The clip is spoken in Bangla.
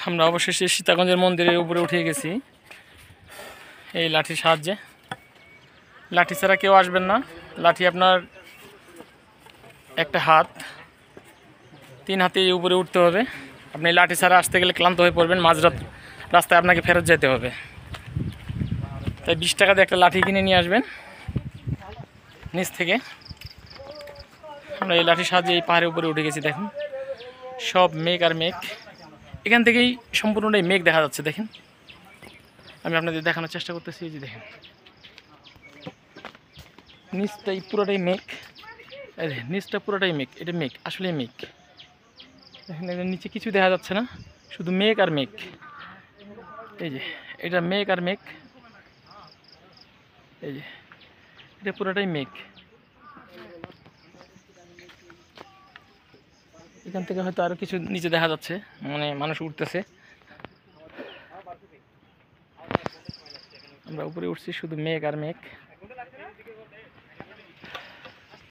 আমরা অবশেষে সীতাগঞ্জের মন্দিরের উপরে উঠে গেছি এই লাঠির সাহায্যে। লাঠি ছাড়া কেউ আসবেন না। লাঠি আপনার একটা হাত, 3 হাতে উপরে উঠতে হবে। আপনি লাঠি ছাড়া আসতে গেলে ক্লান্ত হয়ে পড়বেন, মাঝরাত রাস্তায় আপনাকে ফেরত যেতে হবে। তাই 20 টাকা দিয়ে একটা লাঠি কিনে নিয়ে আসবেন নিচ থেকে। আমরা এই লাঠির সাহায্যে এই পাহাড়ের উপরে উঠে গেছি। দেখুন সব মেঘ আর মেঘ, এখান থেকেই সম্পূর্ণটাই মেঘ দেখা যাচ্ছে। দেখেন আমি আপনাদের দেখানোর চেষ্টা করতেছি। এই যে দেখেন নিচটাই পুরোটাই মেঘ, নিচটা পুরোটাই মেঘ। এটা মেঘ, আসলে মেঘ। দেখেন এর নিচে কিছু দেখা যাচ্ছে না, শুধু মেঘ আর মেঘ। এই যে এটা মেঘ আর মেঘ, এই যে এটা পুরোটাই মেঘ। এখান থেকে হয়তো আরো কিছু নিচে দেখা যাচ্ছে, মানে মানুষ উঠতেছে। আমরা উপরে উঠছি, শুধু মেঘ আর মেঘ।